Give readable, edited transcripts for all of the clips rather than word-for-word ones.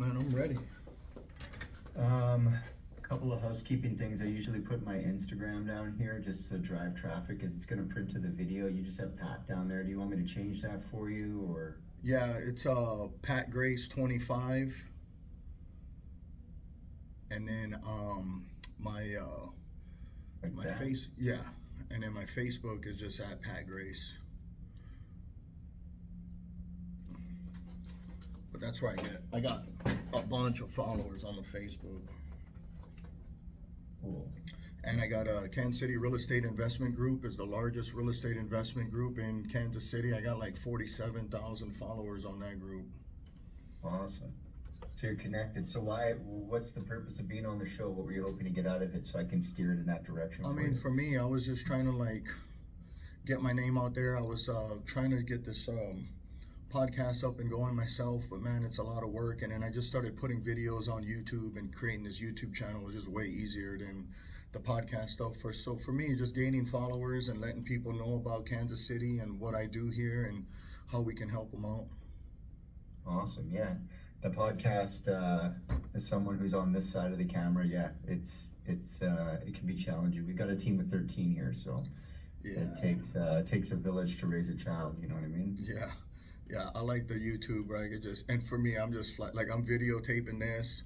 man, I'm ready. A couple of housekeeping things. I usually put my Instagram down here just to drive traffic because it's going to print to the video. You just have Pat down there. Do you want me to change that for you or? Yeah, it's Pat Grace 25, and then my Like my that? face and then my Facebook is just at Pat Grace. But that's where I got a bunch of followers on the Facebook. Cool. And I got a Kansas City Real Estate Investment Group is the largest real estate investment group in Kansas City. I got like 47,000 followers on that group. Awesome. So you're connected. So what's the purpose of being on the show? What were you hoping to get out of it so I can steer it in that direction? I mean, for me, I was just trying to like get my name out there. I was trying to get this podcast up and going myself, but man, it's a lot of work. And then I just started putting videos on YouTube, and creating this YouTube channel was just way easier than the podcast stuff. So for me, just gaining followers and letting people know about Kansas City and what I do here and how we can help them out. Awesome. Yeah. The podcast, as someone who's on this side of the camera, yeah, it can be challenging. We've got a team of 13 here, so Yeah. it takes a village to raise a child. You know what I mean? Yeah, I like the YouTube, right? And for me, I'm just like I'm videotaping this.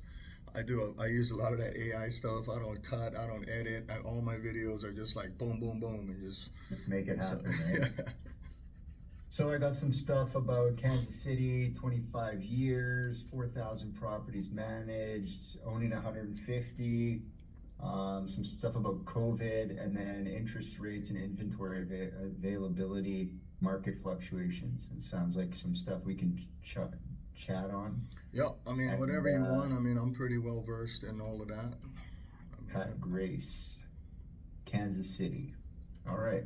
I use a lot of that AI stuff. I don't cut, I don't edit. All my videos are just like boom, boom, boom, and Just make it happen, yeah. right? So I got some stuff about Kansas City, 25 years, 4,000 properties managed, owning 150, some stuff about COVID, and then interest rates and inventory availability, market fluctuations. It sounds like some stuff we can chat on. Yeah, I mean, And, whatever you want. I mean, I'm pretty well versed in all of that. I mean, Pat Grace, Kansas City. All right.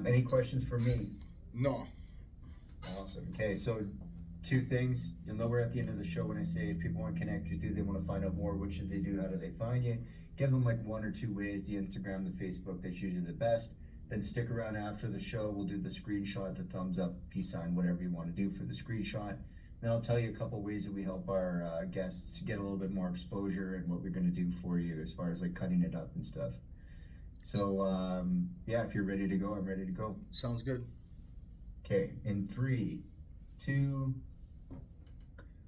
Any questions for me? No. Awesome. Okay, so two things. You'll know we're at the end of the show when I say if people want to connect with you, they want to find out more, what should they do? How do they find you? Give them like one or two ways, the Instagram, the Facebook, that's usually the best. Then stick around after the show. We'll do the screenshot, the thumbs up, peace sign, whatever you want to do for the screenshot. Then I'll tell you a couple ways that we help our guests to get a little bit more exposure and what we're going to do for you as far as like cutting it up and stuff. So yeah, if you're ready to go, I'm ready to go. Sounds good. Okay, in 3, 2.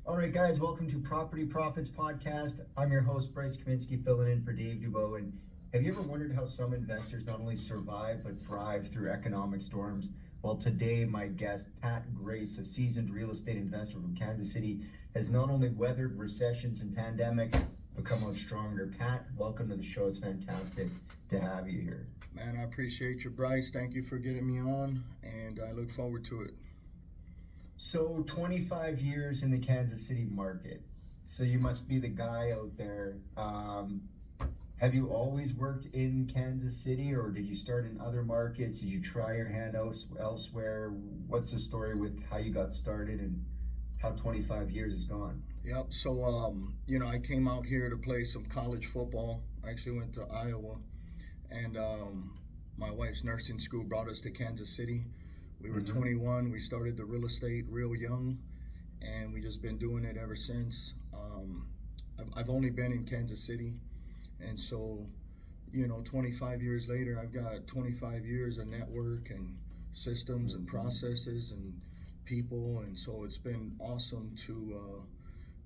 All right, guys, welcome to Property Profits Podcast. I'm your host, Bryce Kaminsky, filling in for Dave Dubois. And have you ever wondered how some investors not only survive but thrive through economic storms? Well, today, my guest, Pat Grace, a seasoned real estate investor from Kansas City, has not only weathered recessions and pandemics, but come out stronger. Pat, welcome to the show. It's fantastic to have you here. Man, I appreciate you, Bryce. Thank you for getting me on, and I look forward to it. So 25 years in the Kansas City market. So you must be the guy out there. Have you always worked in Kansas City, or did you start in other markets? Did you try your hand elsewhere? What's the story with how you got started and how 25 years has gone? Yep. So, I came out here to play some college football. I actually went to Iowa, and my wife's nursing school brought us to Kansas City. We were 21. We started the real estate real young, and we just been doing it ever since. I've only been in Kansas City, and so, 25 years later, I've got 25 years of network and systems and processes and people, and so it's been awesome to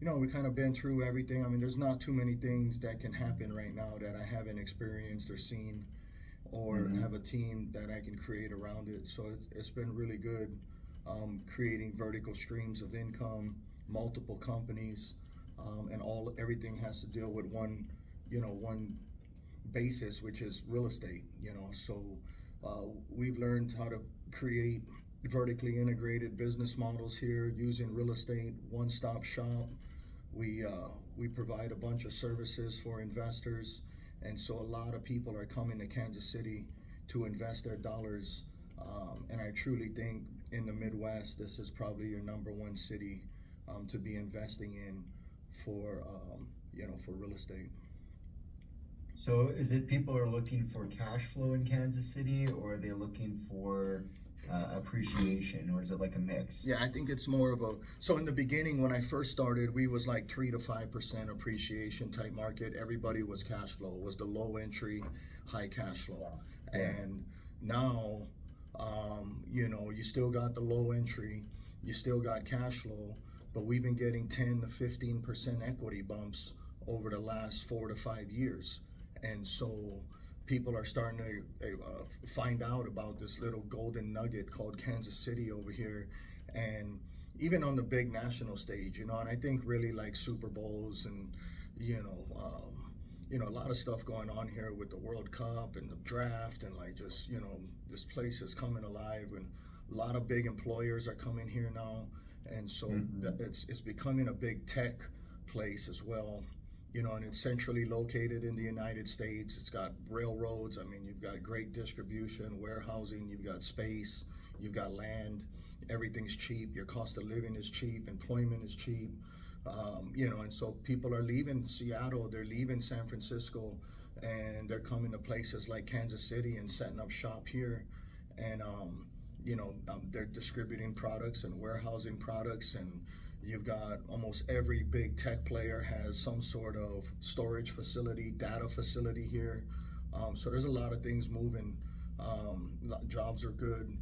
we kind of been through everything. I mean, there's not too many things that can happen right now that I haven't experienced or seen, or have a team that I can create around it. So it's been really good, creating vertical streams of income, multiple companies, and everything has to deal with one basis, which is real estate. So we've learned how to create vertically integrated business models here using real estate, one-stop shop. We provide a bunch of services for investors, and so a lot of people are coming to Kansas City to invest their dollars, and I truly think in the Midwest this is probably your number one city to be investing in for real estate. So is it people are looking for cash flow in Kansas City, or are they looking for appreciation, or is it like a mix? Yeah, I think it's more of a, so in the beginning when I first started, we was like 3 to 5% appreciation type market. Everybody was cash flow, was the low entry, high cash flow. Yeah. And now, you know, you still got the low entry, you still got cash flow, but we've been getting 10 to 15% equity bumps over the last 4 to 5 years. And so people are starting to find out about this little golden nugget called Kansas City over here, and even on the big national stage, you know. And I think really like Super Bowls and a lot of stuff going on here with the World Cup and the draft, and like just this place is coming alive, and a lot of big employers are coming here now, and so it's becoming a big tech place as well. You know, and it's centrally located in the United States. It's got railroads. I mean, you've got great distribution, warehousing, you've got space, you've got land. Everything's cheap. Your cost of living is cheap. Employment is cheap. And so people are leaving Seattle, they're leaving San Francisco, and they're coming to places like Kansas City and setting up shop here. And, they're distributing products and warehousing products, and you've got almost every big tech player has some sort of storage facility, data facility here. So there's a lot of things moving. Jobs are good.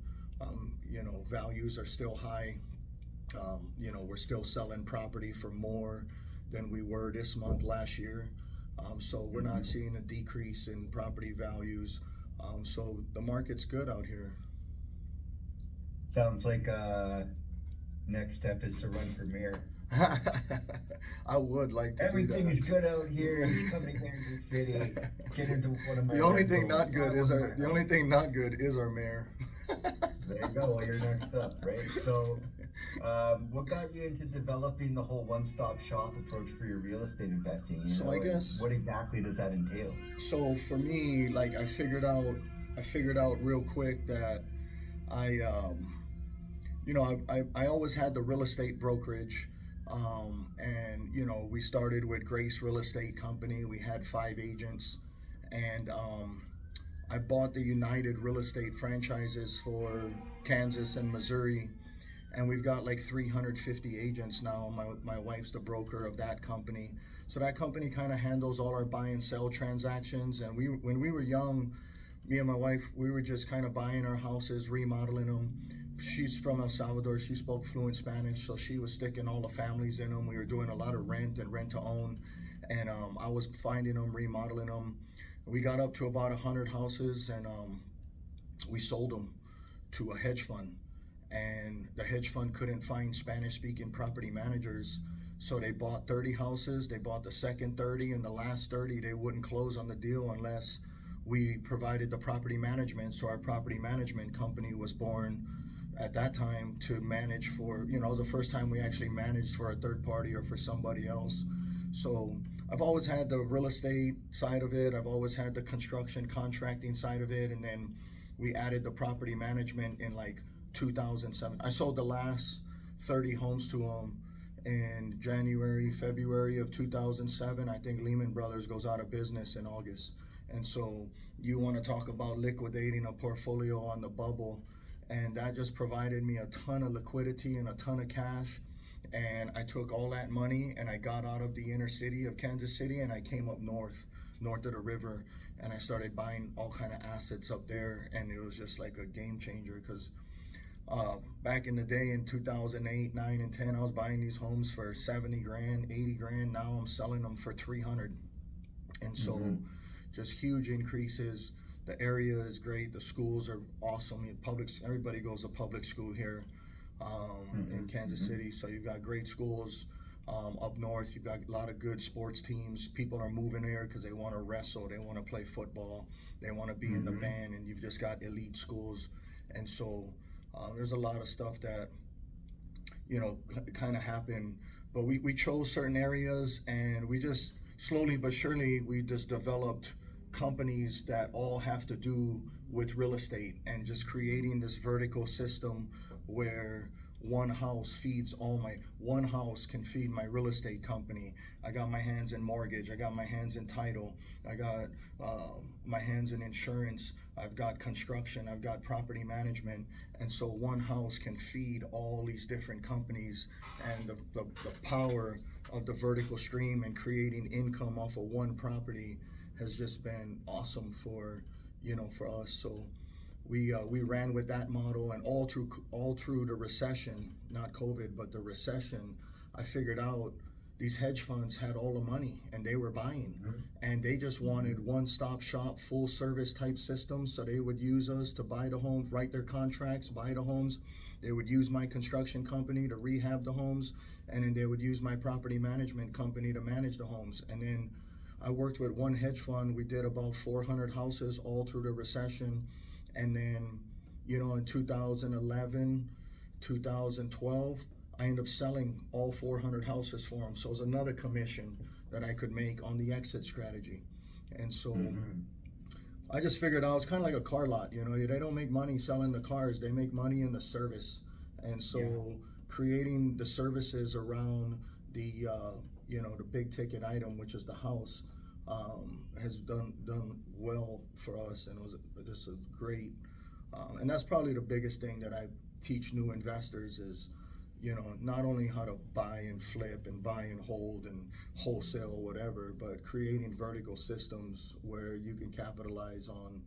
Values are still high. We're still selling property for more than we were this month last year. So we're not seeing a decrease in property values. So the market's good out here. Sounds like next step is to run for mayor. I would like to. Everything is good out here. He's coming to Kansas City. Get into one of my. The only thing not good is our mayor. There you go. Well, you're next up, right? So, what got you into developing the whole one-stop shop approach for your real estate investing? I guess, what exactly does that entail? So for me, like I figured out real quick that I always had the real estate brokerage, and we started with Grace Real Estate Company. We had 5 agents, and I bought the United Real Estate franchises for Kansas and Missouri, and we've got like 350 agents now. My wife's the broker of that company, so that company kind of handles all our buy and sell transactions. And when we were young, me and my wife, we were just kind of buying our houses, remodeling them. She's from El Salvador. She spoke fluent Spanish, so she was sticking all the families in them. We were doing a lot of rent and rent to own, and I was finding them, remodeling them. We got up to about 100 houses, and we sold them to a hedge fund, and the hedge fund couldn't find Spanish-speaking property managers, so they bought 30 houses. They bought the second 30, and the last 30 they wouldn't close on the deal unless we provided the property management. So our property management company was born at that time to manage for, it was the first time we actually managed for a third party or for somebody else. So I've always had the real estate side of it. I've always had the construction contracting side of it. And then we added the property management in like 2007. I sold the last 30 homes to them in February of 2007. I think Lehman Brothers goes out of business in August. And so you want to talk about liquidating a portfolio on the bubble. And that just provided me a ton of liquidity and a ton of cash. And I took all that money and I got out of the inner city of Kansas City, and I came up north of the river, and I started buying all kind of assets up there. And it was just like a game changer, because back in the day in 2008, 9, and 10, I was buying these homes for 70 grand, 80 grand. Now I'm selling them for 300. And so just huge increases. The area is great. The schools are awesome. Everybody goes to public school here in Kansas City. So you've got great schools. Up north, you've got a lot of good sports teams. People are moving here because they want to wrestle, they want to play football, they want to be in the band, and you've just got elite schools. And so there's a lot of stuff that, kind of happened. But we chose certain areas, and we just slowly but surely, we just developed companies that all have to do with real estate, and just creating this vertical system where one house feeds one house can feed my real estate company. I got my hands in mortgage, I got my hands in title, I got my hands in insurance, I've got construction, I've got property management. And so one house can feed all these different companies, and the power of the vertical stream and creating income off of one property has just been awesome for us. So we ran with that model, and all through the recession, not COVID, but the recession, I figured out these hedge funds had all the money and they were buying, and they just wanted one-stop shop, full service type systems. So they would use us to buy the homes, write their contracts, buy the homes. They would use my construction company to rehab the homes, and then they would use my property management company to manage the homes. And then I worked with one hedge fund. We did about 400 houses all through the recession. And then, in 2011, 2012, I ended up selling all 400 houses for them. So it was another commission that I could make on the exit strategy. And so I just figured out it's kind of like a car lot. They don't make money selling the cars, they make money in the service. And so creating the services around the the big ticket item, which is the house, has done well for us, and it was just a great, and that's probably the biggest thing that I teach new investors is, not only how to buy and flip and buy and hold and wholesale or whatever, but creating vertical systems where you can capitalize on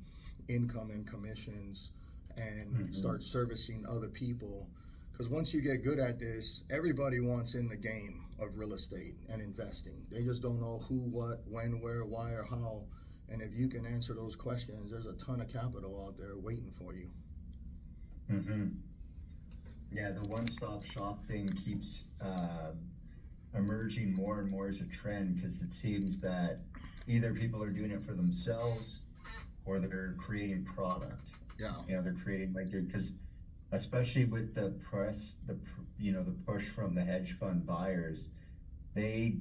income and commissions and start servicing other people. Because once you get good at this, everybody wants in the game of real estate and investing. They just don't know who, what, when, where, why, or how. And if you can answer those questions, there's a ton of capital out there waiting for you. Yeah, the one-stop shop thing keeps emerging more and more as a trend, because it seems that either people are doing it for themselves or they're creating product. They're creating because especially with the press, the push from the hedge fund buyers, they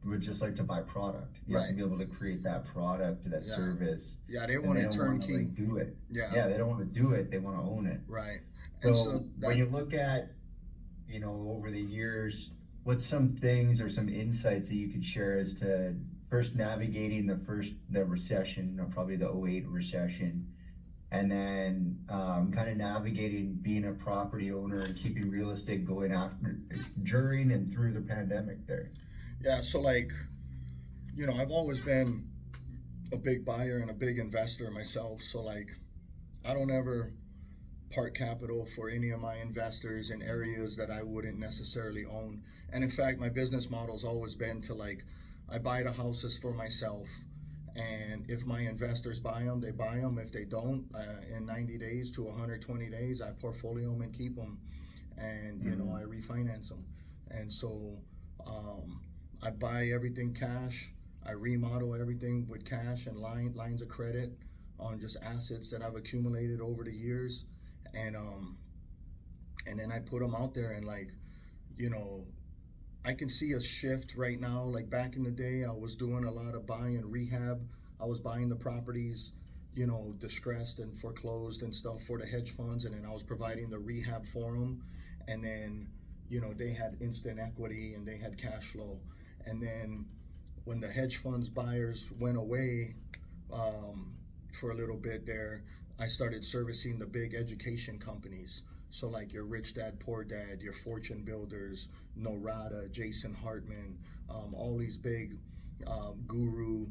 would just like to buy product. You have to be able to create that product, that service. They want to turnkey. Do it. They don't want to do it. They want to own it. Right. So when you look at, over the years, what's some things or some insights that you could share as to first navigating the recession, or probably the 2008 recession, and then kind of navigating being a property owner and keeping real estate going during and through the pandemic there? So I've always been a big buyer and a big investor myself. So I don't ever part capital for any of my investors in areas that I wouldn't necessarily own. And in fact, my business model's always been to I buy the houses for myself. And if my investors buy them, they buy them. If they don't, in 90 days to 120 days, I portfolio them and keep them. And, I refinance them. And so I buy everything cash. I remodel everything with cash and lines of credit on just assets that I've accumulated over the years. And then I put them out there, and I can see a shift right now. Back in the day, I was doing a lot of buy and rehab. I was buying the properties, distressed and foreclosed and stuff for the hedge funds, and then I was providing the rehab for them. And then, they had instant equity and they had cash flow. And then when the hedge funds buyers went away for a little bit there, I started servicing the big education companies. So your Rich Dad, Poor Dad, your Fortune Builders, Norada, Jason Hartman, all these big guru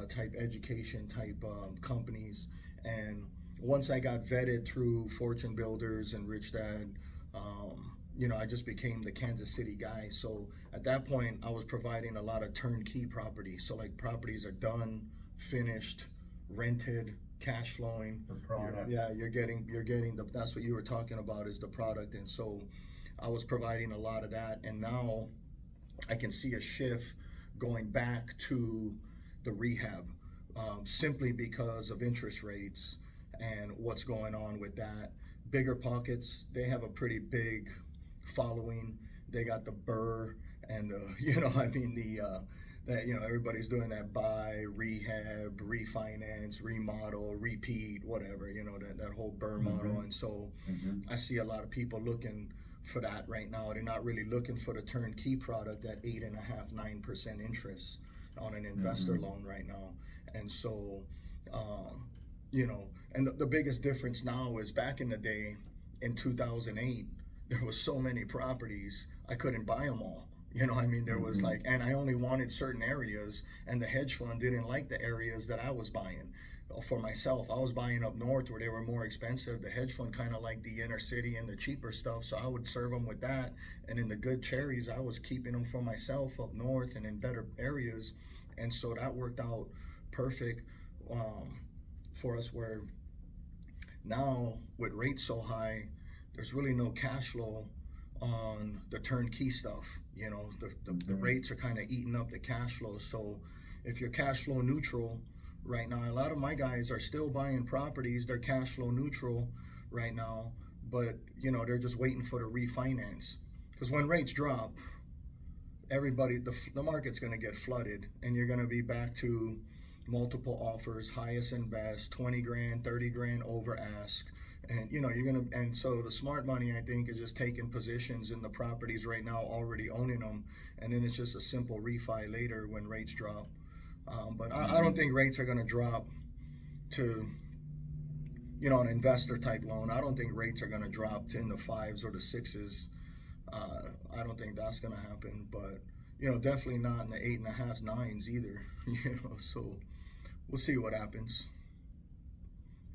type education type companies. And once I got vetted through Fortune Builders and Rich Dad, I just became the Kansas City guy. So at that point, I was providing a lot of turnkey properties. So properties are done, finished, rented, cash flowing. The product. You're getting that's what you were talking about, is the product. And so I was providing a lot of that, and now I can see a shift going back to the rehab, simply because of interest rates and what's going on with that. Bigger Pockets, they have a pretty big following. They got the Burr and everybody's doing that buy, rehab, refinance, remodel, repeat, whatever, that whole Burr model. And so I see a lot of people looking for that right now. They're not really looking for the turnkey product at 8.5%, 9% interest on an investor loan right now. And so, you know, and the biggest difference now is back in the day in 2008, there was so many properties, I couldn't buy them all. You know, I mean, there was like, and I only wanted certain areas, and the hedge fund didn't like the areas that I was buying for myself. I was buying up north where they were more expensive. The hedge fund kind of liked the inner city and the cheaper stuff, so I would serve them with that. And in the good cherries, I was keeping them for myself up north and in better areas. And so that worked out perfect for us, where now with rates so high, there's really no cash flow on the turnkey stuff. You know, the rates are kind of eating up the cash flow. So if you're cash flow neutral right now, a lot of my guys are still buying properties, they're cash flow neutral right now, but you know, they're just waiting for the refinance. Because when rates drop, everybody, the market's going to get flooded, and you're going to be back to multiple offers, highest and best, 20 grand, 30 grand over ask. And you know, and so the smart money, I think, is just taking positions in the properties right now, already owning them, and then it's just a simple refi later when rates drop. But I don't think rates are going to drop to, you know, an investor type loan. I don't think rates are going to drop to in the 5s or the 6s. I don't think that's going to happen. But you know, definitely not in the 8.5s, 9s either. You know, so we'll see what happens.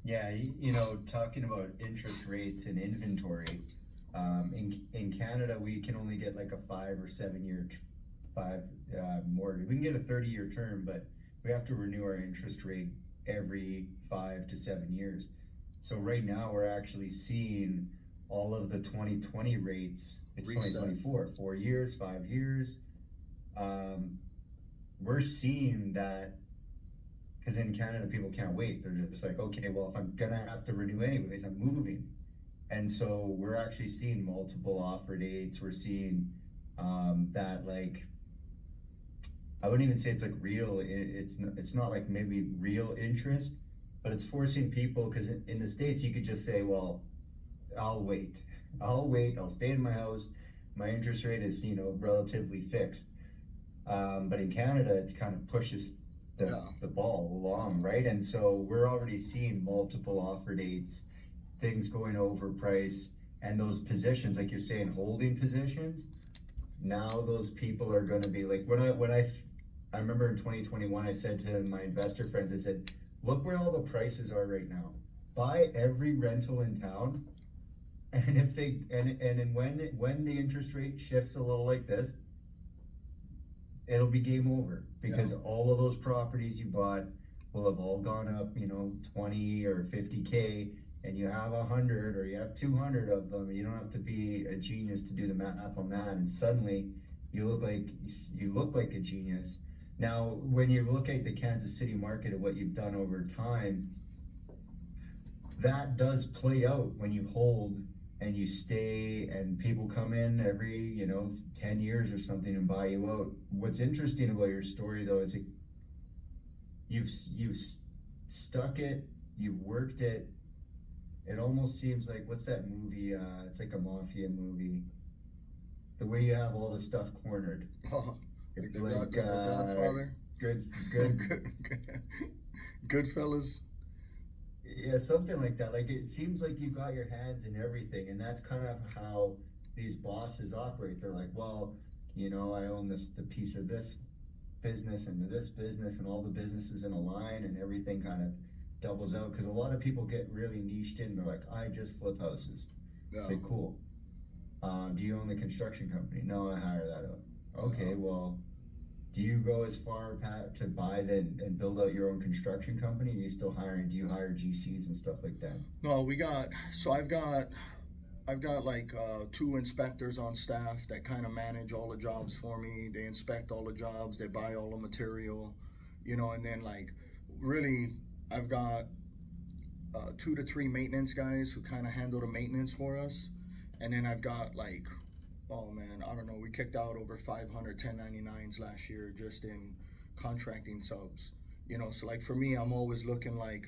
Yeah, you know, talking about interest rates and inventory, in Canada we can only get like a 5 or 7 year mortgage. We can get a 30-year term, but we have to renew our interest rate every 5 to 7 years. So right now we're actually seeing all of the 2020 rates. It's reset. 2024, 4 years, 5 years. We're seeing that. Because in Canada, people can't wait. They're just like, okay, well, if I'm gonna have to renew anyways, I'm moving. And so we're actually seeing multiple offer dates. We're seeing that, like, I wouldn't even say it's like real. It's not like maybe real interest, but it's forcing people. Because in the States, you could just say, well, I'll wait. I'll stay in my house. My interest rate is, you know, relatively fixed. But in Canada, it's kind of pushes the ball along, right? And so we're already seeing multiple offer dates, things going over price, and those positions, like you're saying, holding positions. Now those people are going to be like, I remember in 2021, I said to my investor friends, I said, look where all the prices are right now. Buy every rental in town, and if they and when the interest rate shifts a little like this, it'll be game over, because all of those properties you bought will have all gone up, you know, 20 or 50K, and you have 100 or you have 200 of them. You don't have to be a genius to do the math on that, and suddenly you look like a genius. Now, when you look at the Kansas City market and what you've done over time, that does play out when you hold and you stay, and people come in every, you know, 10 years or something and buy you out. What's interesting about your story, though, is you've stuck it, you've worked it. It almost seems like, what's that movie? It's like a mafia movie. The way you have all the stuff cornered. Oh, it's the like Godfather. Goodfellas. Yeah, something like that. Like, it seems like you got your hands in everything, and that's kind of how these bosses operate. They're like, well, you know, I own the piece of this business and this business, and all the businesses in a line, and everything kind of doubles out. Because a lot of people get really niched in. They're like, I just flip houses. Yeah. Say, cool. Do you own the construction company? No, I hire that out. Okay, well, do you go as far, Pat, to buy and build out your own construction company? Are you still hiring? Do you hire GCs and stuff like that? No, I've got like 2 inspectors on staff that kind of manage all the jobs for me. They inspect all the jobs, they buy all the material, you know, and then like really I've got 2 to 3 maintenance guys who kind of handle the maintenance for us. And then I've got like, oh man, I don't know, we kicked out over 500 1099s last year just in contracting subs. You know, so like for me, I'm always looking like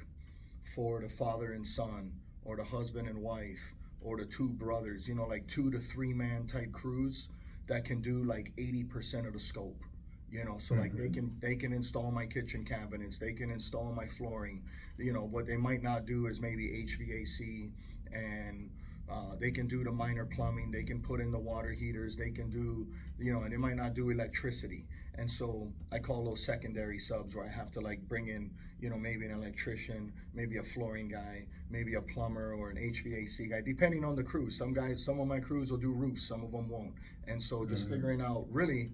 for the father and son, or the husband and wife, or the two brothers, you know, like 2 to 3 man type crews that can do like 80% of the scope. You know, so like they can install my kitchen cabinets, they can install my flooring. You know, what they might not do is maybe HVAC, and they can do the minor plumbing, they can put in the water heaters, they can do, you know, and they might not do electricity. And so I call those secondary subs, where I have to like bring in, you know, maybe an electrician, maybe a flooring guy, maybe a plumber or an HVAC guy, depending on the crew. Some of my crews will do roofs, some of them won't. And so just figuring out really,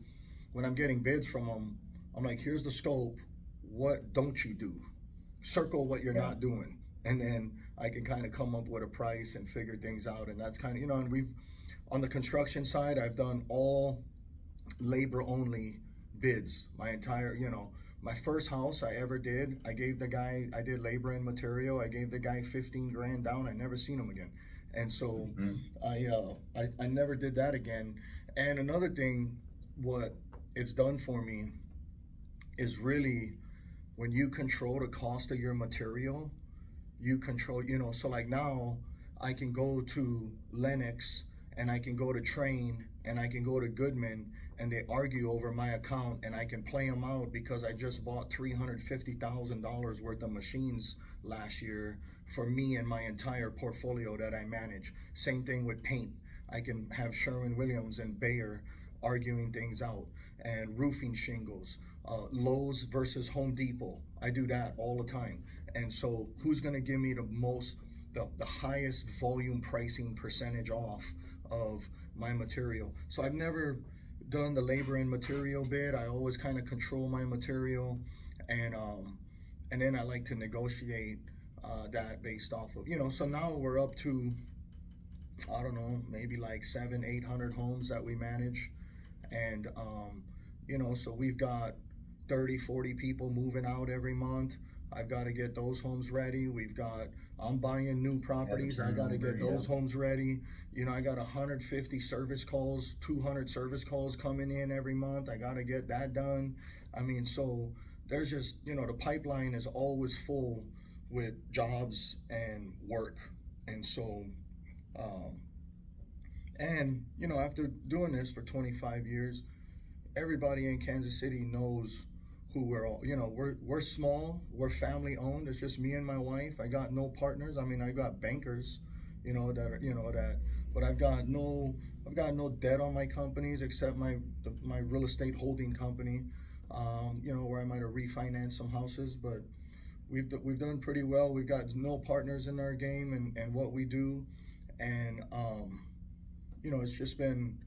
when I'm getting bids from them, I'm like, here's the scope, what don't you do? Circle what you're not doing. And then I can kind of come up with a price and figure things out. And that's kind of, you know, and on the construction side, I've done all labor only bids. My entire, you know, my first house I ever did, I did labor and material. I gave the guy 15 grand down. I never seen him again. And so I never did that again. And another thing, what it's done for me is really, when you control the cost of your material, you control, you know, so like now I can go to Lennox and I can go to Train and I can go to Goodman, and they argue over my account, and I can play them out because I just bought $350,000 worth of machines last year for me and my entire portfolio that I manage. Same thing with paint. I can have Sherwin-Williams and Bayer arguing things out, and roofing shingles, Lowe's versus Home Depot. I do that all the time. And so who's gonna give me the highest volume pricing percentage off of my material? So I've never done the labor and material bid. I always kind of control my material, and then I like to negotiate that based off of, you know, so now we're up to, I don't know, maybe like 700-800 homes that we manage. And you know, so we've got 30-40 people moving out every month. I've got to get those homes ready. I'm buying new properties. I got to get those homes ready. You know, I got 150 service calls, 200 service calls coming in every month. I got to get that done. I mean, so there's just, you know, the pipeline is always full with jobs and work. And so, and, you know, after doing this for 25 years, everybody in Kansas City knows who we're all, you know, we're small, we're family owned. It's just me and my wife. I got no partners. I mean, I got bankers, you know, but I've got no debt on my companies except my real estate holding company, you know, where I might have refinanced some houses, but we've done pretty well. We've got no partners in our game and what we do. And, you know, it's just been,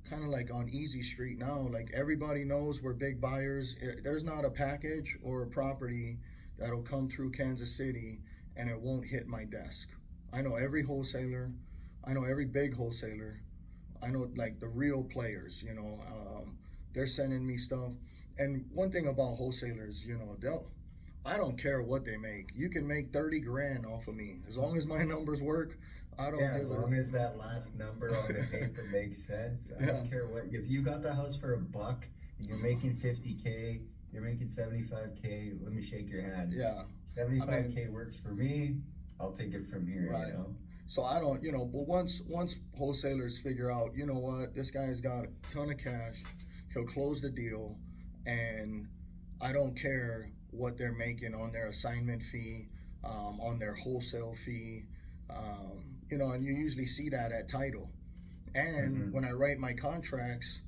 kind of like on easy street now. Like, everybody knows we're big buyers. There's not a package or a property that'll come through Kansas City and it won't hit my desk. I know every wholesaler. I know every big wholesaler. I know like the real players, you know, they're sending me stuff. And one thing about wholesalers, you know, I don't care what they make. You can make 30 grand off of me. As long as my numbers work, I don't as long as that last number on the paper makes sense. I don't care what. If you got the house for $1 and you're making 50K, you're making 75K, let me shake your hand. Yeah. 75K works for me. I'll take it from here, right. You know? So I don't, you know, but once wholesalers figure out, you know what, this guy's got a ton of cash, he'll close the deal, and I don't care what they're making on their assignment fee, on their wholesale fee, you know, and you usually see that at title. And when I write my contracts,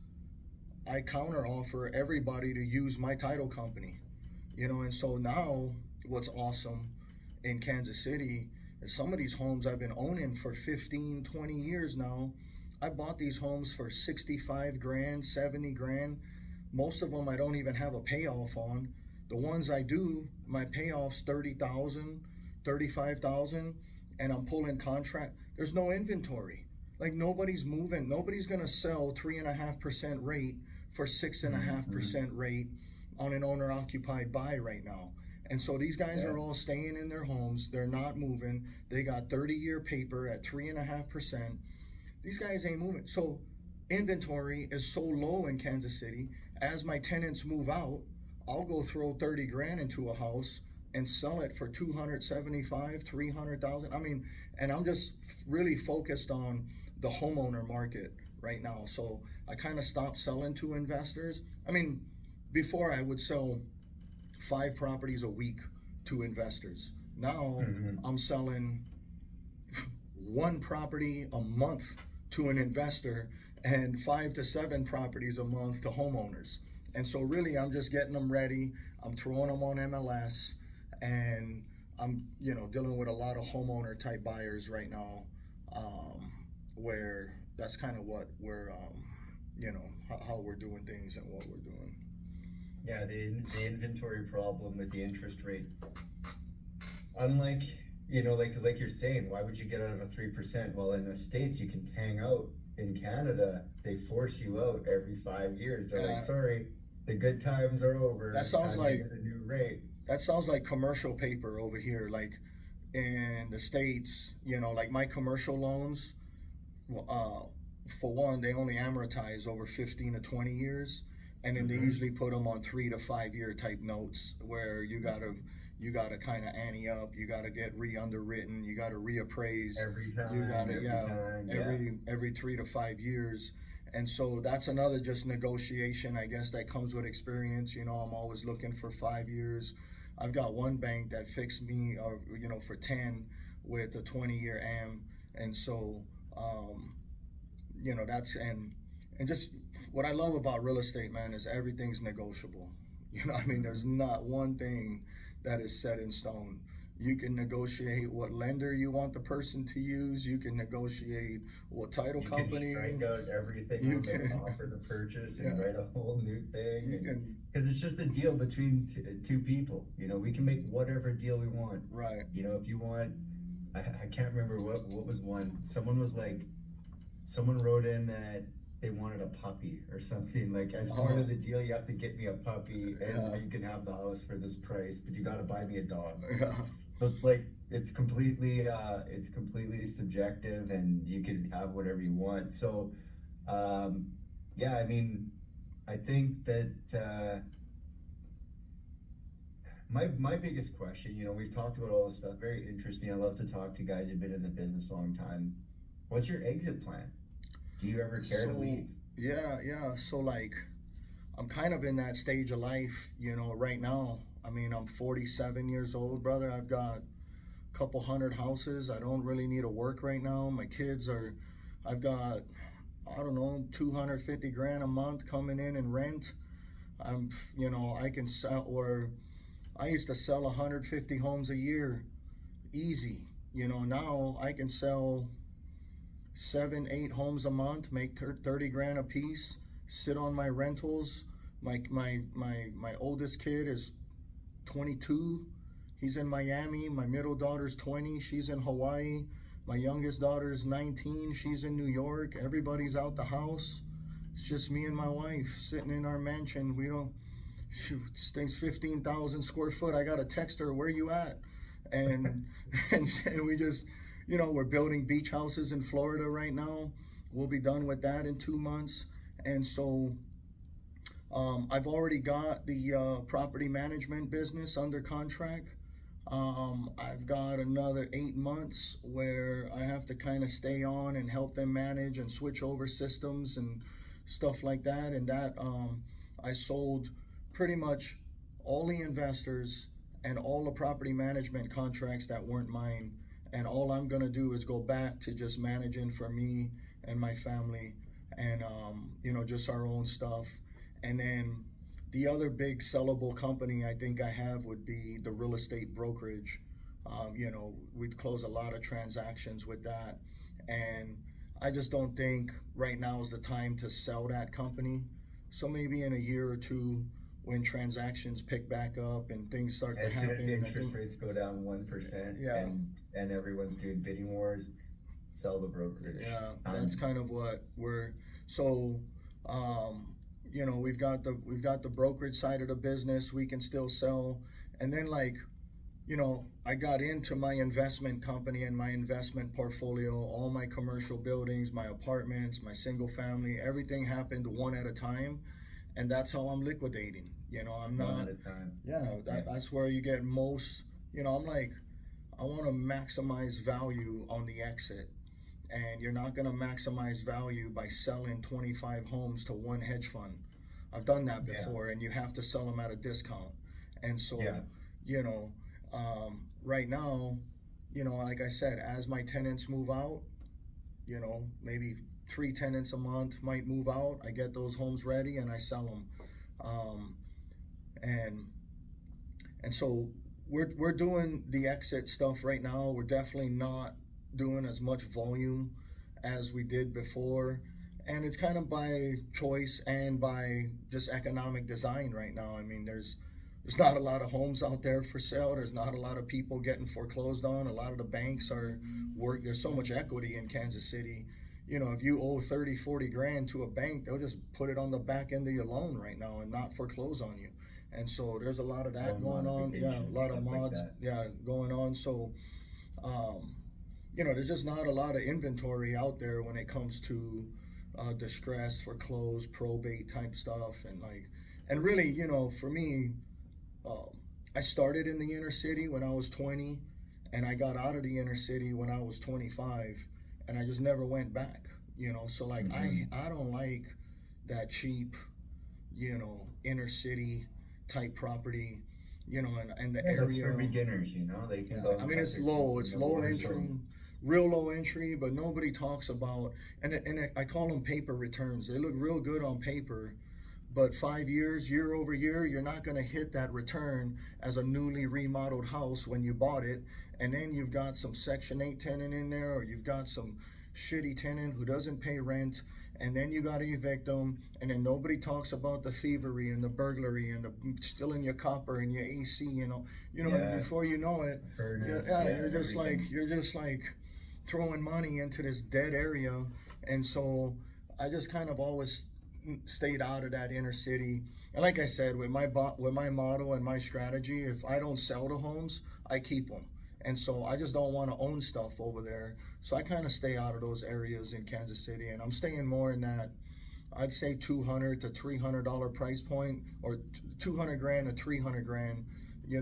I counter offer everybody to use my title company, you know. And so now what's awesome in Kansas City is some of these homes I've been owning for 15, 20 years now. I bought these homes for 65 grand, 70 grand. Most of them I don't even have a payoff on. The ones I do, my payoff's 30,000, 35,000, and I'm pulling contract. There's no inventory. Like, nobody's moving. Nobody's gonna sell 3.5% rate for 6.5% rate on an owner-occupied buy right now. And so these guys are all staying in their homes. They're not moving. They got 30-year paper at 3.5%. These guys ain't moving. So inventory is so low in Kansas City. As my tenants move out, I'll go throw 30 grand into a house, and sell it for 275, 300,000. I mean, and I'm just really focused on the homeowner market right now. So I kind of stopped selling to investors. I mean, before I would sell 5 properties a week to investors. Now I'm selling 1 property a month to an investor and 5 to 7 properties a month to homeowners. And so really I'm just getting them ready. I'm throwing them on MLS, and I'm, dealing with a lot of homeowner type buyers right now, where that's kind of what we're, how we're doing things and what we're doing. Yeah, the inventory problem with the interest rate. Unlike, like you're saying, why would you get out of a 3%? Well, in the States, you can hang out. In Canada, they force you out every 5 years. They're like, sorry, the good times are over. That sounds like a new rate. That sounds like commercial paper over here. Like in the States, like my commercial loans, for one, they only amortize over 15 to 20 years. And then they usually put them on 3 to 5 year type notes where you gotta kind of ante up. You gotta get re-underwritten. You gotta reappraise every time. You gotta every 3 to 5 years. And so that's another just negotiation, I guess, that comes with experience. I'm always looking for 5 years. I've got one bank that fixed me, for 10 with a 20-year AM. And so, that's and just what I love about real estate, man, is everything's negotiable. There's not one thing that is set in stone. You can negotiate what lender you want the person to use. You can negotiate what title company. You can strike out everything on the offer to purchase and write a whole new thing. Because it's just a deal between two people. We can make whatever deal we want. Right. If you want, I can't remember what was one. Someone wrote in that they wanted a puppy or something, like as part of the deal you have to get me a puppy and you can have the house for this price, but you got to buy me a dog. So it's like it's completely subjective, and you can have whatever you want. So I think that my biggest question, we've talked about all this stuff, very interesting. I love to talk to guys who've been in the business a long time. What's your exit plan? Do you ever care to leave? Yeah. So like, I'm kind of in that stage of life, right now. I'm 47 years old, brother. I've got a couple hundred houses. I don't really need to work right now. My kids I've got, I don't know, 250 grand a month coming in rent. I can sell, or I used to sell 150 homes a year, easy. Now I can sell 7-8 homes a month, make 30 grand a piece, sit on my rentals. My oldest kid is 22. He's in Miami. My middle daughter's 20. She's in Hawaii. My youngest daughter is 19. She's in New York. Everybody's out the house. It's just me and my wife sitting in our mansion. This thing's 15,000 square foot. I got to text her, where you at? And we just, we're building beach houses in Florida right now. We'll be done with that in 2 months. And so I've already got the property management business under contract. I've got another 8 months where I have to kind of stay on and help them manage and switch over systems and stuff like that. And that I sold pretty much all the investors and all the property management contracts that weren't mine. And all I'm gonna do is go back to just managing for me and my family, and just our own stuff. And then the other big sellable company I think I have would be the real estate brokerage. We'd close a lot of transactions with that, and I just don't think right now is the time to sell that company. So maybe in a year or two, when transactions pick back up and things start to happen, as interest rates go down 1%, and everyone's doing bidding wars, sell the brokerage. Yeah, that's kind of what we're. So, we've got the brokerage side of the business. We can still sell, and then I got into my investment company and my investment portfolio, all my commercial buildings, my apartments, my single family, everything happened one at a time. and that's how I'm liquidating. I'm One not. at a time. Yeah, that's where you get most. I'm like, I want to maximize value on the exit, and you're not going to maximize value by selling 25 homes to one hedge fund. I've done that before, and you have to sell them at a discount. And so, you know, right now, like I said, as my tenants move out, maybe 3 tenants a month might move out. I get those homes ready and I sell them. Um, and and so we're doing the exit stuff right now. We're definitely not doing as much volume as we did before, and it's kind of by choice and by just economic design right now. I mean, there's not a lot of homes out there for sale. There's not a lot of people getting foreclosed on. A lot of the banks are there's so much equity in Kansas City. If you owe 30-40 grand to a bank, they'll just put it on the back end of your loan right now and not foreclose on you. And so there's a lot of that going on. Yeah, a lot of mods, going on. So, there's just not a lot of inventory out there when it comes to distress, foreclosed, probate type stuff, and really, for me, I started in the inner city when I was 20, and I got out of the inner city when I was 25, and I just never went back. So like I don't like that cheap, inner city type property, and the area. That's for beginners, they can go. I mean, it's low entry, real low entry, but nobody talks about, and I call them paper returns. They look real good on paper, but 5 years, year over year, you're not going to hit that return as a newly remodeled house when you bought it. And then you've got some Section 8 tenant in there, or you've got some shitty tenant who doesn't pay rent, and then you got to evict them, and then nobody talks about the thievery and the burglary and the stealing your copper and your AC, before you know it, you're just like throwing money into this dead area. And so I just kind of always stayed out of that inner city. And like I said, with my model and my strategy, if I don't sell the homes, I keep them. And so I just don't want to own stuff over there. So I kind of stay out of those areas in Kansas City, and I'm staying more in that, I'd say $200 to $300 price point, or 200 grand to 300 grand,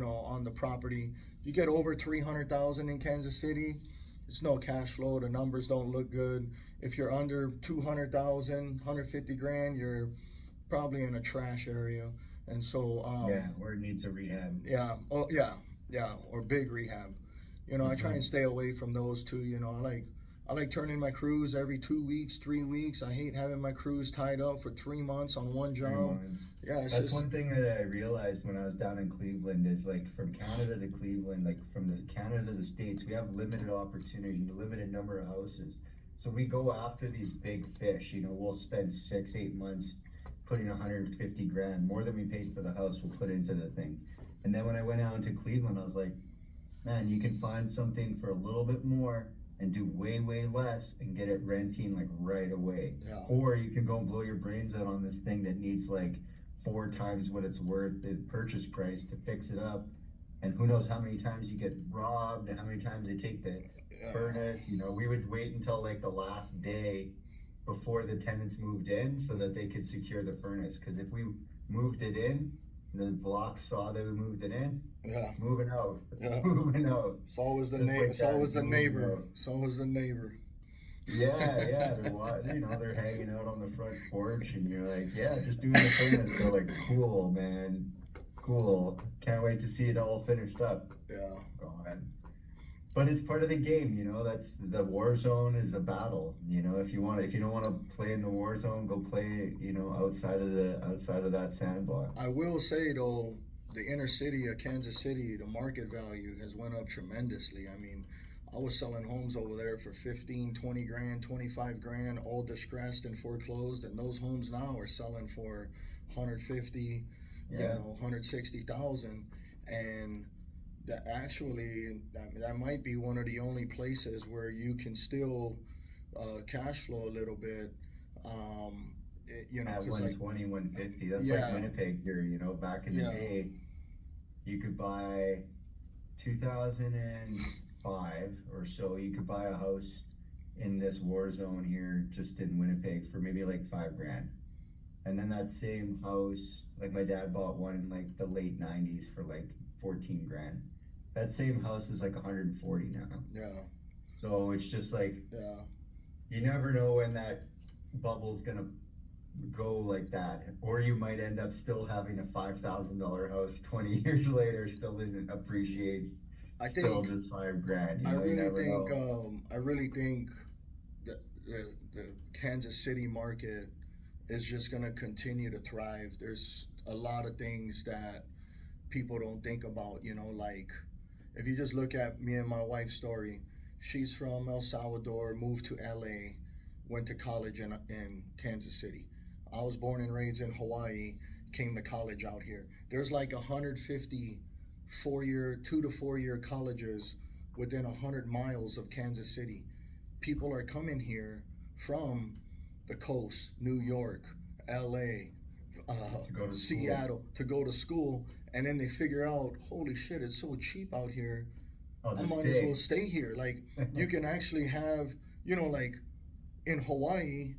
on the property. You get over 300,000 in Kansas City, it's no cash flow. The numbers don't look good. If you're under 200,000, 150 grand, you're probably in a trash area. And so where it needs a rehab. Or big rehab. I try and stay away from those two. I like turning my crews every 2 weeks, 3 weeks. I hate having my crews tied up for 3 months on one job. That's one thing that I realized when I was down in Cleveland is, like, from Canada to Cleveland, like from Canada to the States, we have limited opportunity, limited number of houses. So we go after these big fish. We'll spend 6-8 months putting 150 grand, more than we paid for the house, we'll put into the thing. And then when I went out into Cleveland, I was like, man, you can find something for a little bit more and do way, way less and get it renting like right away. Yeah. Or you can go and blow your brains out on this thing that needs like 4 times what it's worth, the purchase price, to fix it up. And who knows how many times you get robbed and how many times they take the furnace. We would wait until like the last day before the tenants moved in so that they could secure the furnace. Because if we moved it in, the block saw that we moved it in. It's moving out. It's moving out. It's always the neighbor. It's always the neighbor. It's always the neighbor. They're hanging out on the front porch, and you're like, just doing the furnace. They're like, cool, man, cool. Can't wait to see it all finished up. Yeah. God. But it's part of the game, That's the war zone is a battle. If you don't want to play in the war zone, go play, outside of that sandbox. I will say though, the inner city of Kansas City, the market value has went up tremendously. I mean, I was selling homes over there for 15, 20 grand, 25 grand, all distressed and foreclosed, and those homes now are selling for 150, 160,000, and that might be one of the only places where you can still cash flow a little bit. At 120, 150, that's like Winnipeg here. Back in the day, you could buy 2005 or so. You could buy a house in this war zone here, just in Winnipeg, for maybe like $5 grand. And then that same house, like my dad bought one in like the late 90s for like 14 grand. That same house is like 140 now. Yeah, So it's just like yeah. you never know when that bubble's gonna go like that, or you might end up still having a $5,000 house 20 years later, still didn't appreciate, I still think just 5 grand. I You really never think know. I really think that the Kansas City market is just going to continue to thrive. There's a lot of things that people don't think about, like if you just look at me and my wife's story, she's from El Salvador, moved to LA, went to college in Kansas City. I was born and raised in Hawaii, came to college out here. There's like 150 4 year, 2 to 4 year colleges within 100 miles of Kansas City. People are coming here from the coast, New York, LA, To go to school. Seattle, to go to school, and then they figure out, holy shit, it's so cheap out here. I'll I just might as well stay. stay here. Like you can actually have, like in Hawaii,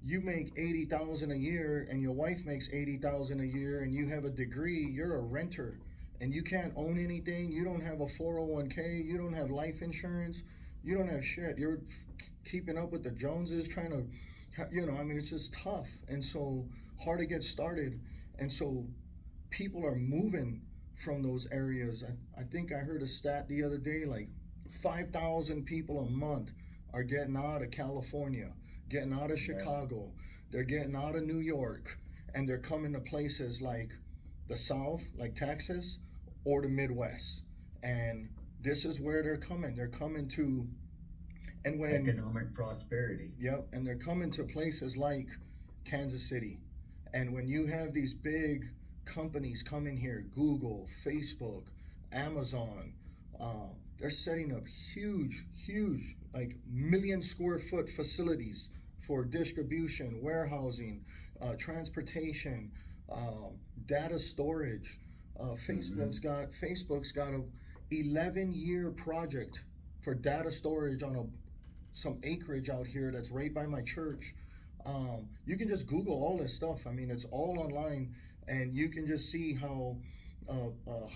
you make 80,000 a year, and your wife makes 80,000 a year, and you have a degree. You're a renter, and you can't own anything. You don't have a 401k. You don't have life insurance. You don't have shit. You're keeping up with the Joneses, trying to, I mean, it's just tough, and so hard to get started, and so people are moving from those areas. I think I heard a stat the other day, like 5,000 people a month are getting out of California, getting out of Yeah. Chicago, they're getting out of New York, and they're coming to places like the South, like Texas, or the Midwest. And this is where they're coming. They're coming to, and when, Economic prosperity. yep, and they're coming to places like Kansas City. And when you have these big companies coming here, Google, Facebook, Amazon, they're setting up huge, huge, like million-square-foot facilities for distribution, warehousing, transportation, data storage. Mm-hmm. Facebook's got a 11-year project for data storage on a some acreage out here that's right by my church. You can just Google all this stuff. I mean, it's all online, and you can just see how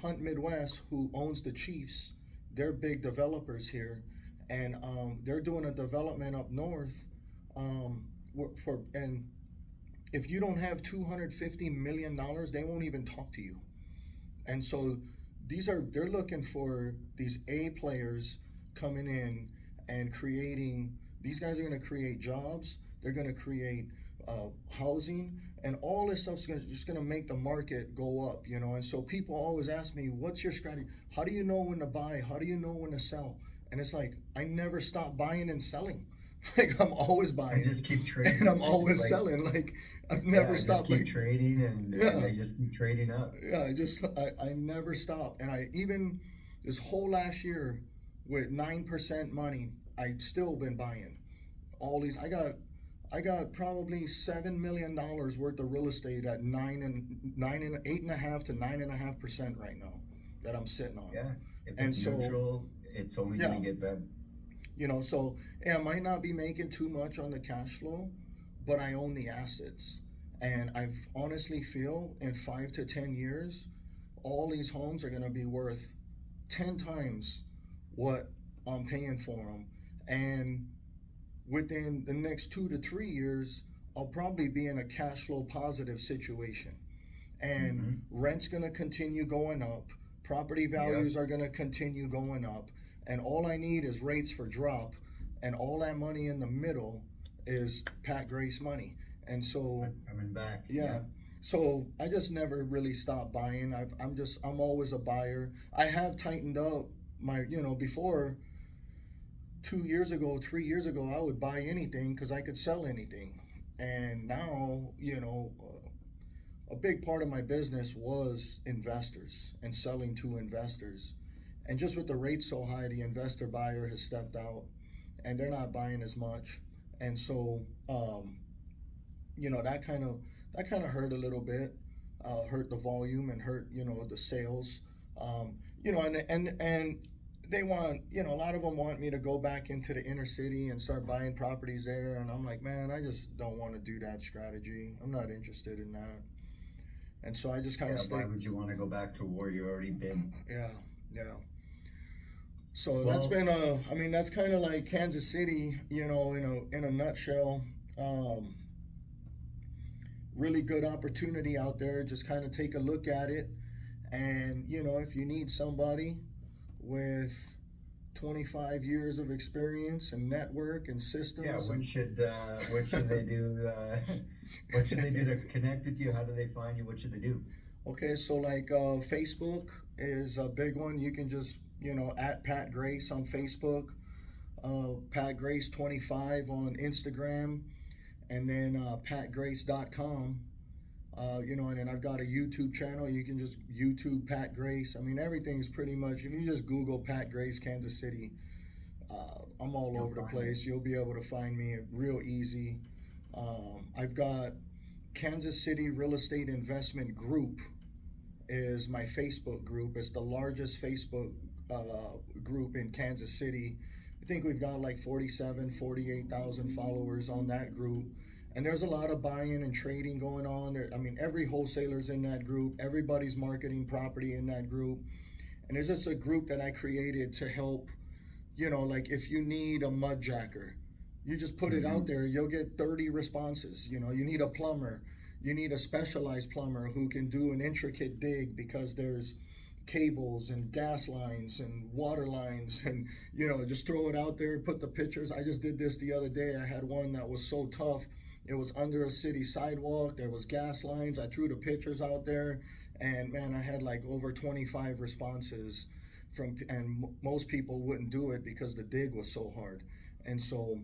Hunt Midwest, who owns the Chiefs, they're big developers here, and they're doing a development up north. Um, and if you don't have $250 million, they won't even talk to you. And so they're looking for these A players coming in and creating. These guys are going to create jobs. They're going to create housing, and all this stuff's just going to make the market go up. And so people always ask me, "What's your strategy? How do you know when to buy? How do you know when to sell?" And it's like I never stop buying and selling. Like I'm always And buying, just keep and trading. I'm always Like, selling. Like I've never yeah, just stopped. keep Like trading, and yeah, they just keep trading up. yeah, I never stop, and I even this whole last year with 9% money, I've still been buying all these. I got probably $7 million worth of real estate at 8.5 to 9.5% right now that I'm sitting on, Yeah. If and it's so neutral, it's only yeah, gonna get better. so yeah, I might not be making too much on the cash flow, but I own the assets. And I honestly feel in 5 to 10 years, all these homes are going to be worth 10 times what I'm paying for them. And within the next 2 to 3 years, I'll probably be in a cash flow positive situation. And Mm-hmm. rent's going to continue going up, property Yep. values are going to continue going up, and all I need is rates for drop, and all that money in the middle is Pat Grace money. And so That's coming back. yeah. Yep. So I just never really stopped buying. I'm always a buyer. I have tightened up my, before 2 years ago, 3 years ago, I would buy anything because I could sell anything. And now, a big part of my business was investors and selling to investors. And just with the rates so high, the investor buyer has stepped out and they're not buying as much. And so, you know that kind of hurt a little bit, hurt the volume and hurt the sales, and they want, you know, a lot of them want me to go back into the inner city and start buying properties there. And I'm like, man, I just don't want to do that strategy. I'm not interested in that. And so I just kind of Why stay. would you want to go back to where you already been? Yeah, yeah. So that's been I mean, that's kind of like Kansas City, you know, in a nutshell. Really good opportunity out there. Just kind of take a look at it. And, you know, if you need somebody with 25 years of experience and network and systems. Yeah, what should they do? What should they do to connect with you? How do they find you? What should they do? Okay, so like Facebook is a big one. You can just, you know, at Pat Grace on Facebook, Pat Grace 25 on Instagram, and then patgrace.com. You know, and then I've got a YouTube channel. You can just YouTube Pat Grace. I mean, everything's pretty much, if you just Google Pat Grace, Kansas City, I'm all over the place. You'll be able to find me real easy. I've got Kansas City Real Estate Investment Group is my Facebook group. It's the largest Facebook group in Kansas City. I think we've got like 48,000 followers on that group. And there's a lot of buying and trading going on there. I mean, every wholesaler's in that group. Everybody's marketing property in that group. And it's just a group that I created to help, you know, like if you need a mud jacker, you just put it out there, you'll get 30 responses. You know, you need a plumber, you need a specialized plumber who can do an intricate dig because there's cables and gas lines and water lines, and, you know, just throw it out there, put the pictures. I just did this the other day. I had one that was so tough. It was under a city sidewalk. There was gas lines. I threw the pictures out there, and man, I had like over 25 responses and most people wouldn't do it because the dig was so hard. And so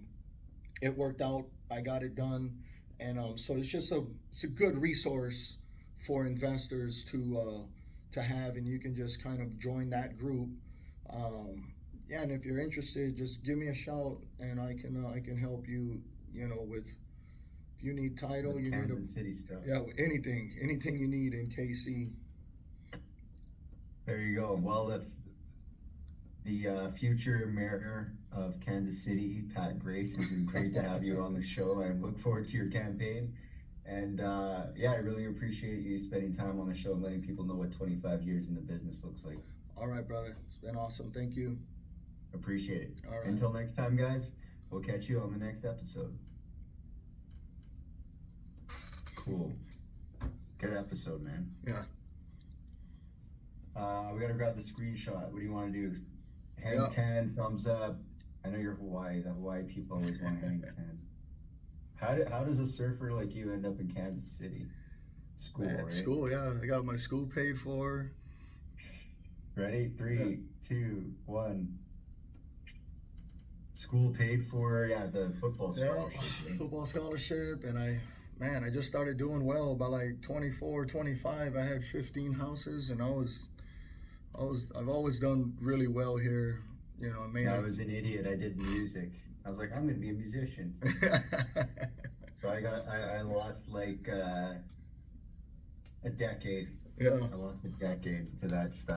it worked out. I got it done. And so it's just it's a good resource for investors to have, and you can just kind of join that group. Yeah, and if you're interested, just give me a shout, and I can help you. You know, with if you need title, you need Kansas City stuff. Yeah, anything you need in KC. There you go. Well, if the future mayor of Kansas City, Pat Grace, is great to have you on the show. I look forward to your campaign. And yeah, I really appreciate you spending time on the show and letting people know what 25 years in the business looks like. All right, brother. It's been awesome. Thank you. Appreciate it. All right. Until next time, guys, we'll catch you on the next episode. Cool. Good episode, man. Yeah. We gotta grab the screenshot. What do you want to do? Hang 10, thumbs up. I know you're Hawaii. The Hawaii people always want to hang 10. How does a surfer like you end up in Kansas City? School, right? School, yeah. I got my school paid for. Ready? 3, 2, 1. School paid for, yeah, the football scholarship. Yeah, football scholarship, and I just started doing well. By like 24, 25, I had 15 houses, and I've always done really well here. You know, I was an idiot. I did music. I was like, I'm gonna be a musician. So I lost like a decade. Yeah. I lost a decade to that stuff.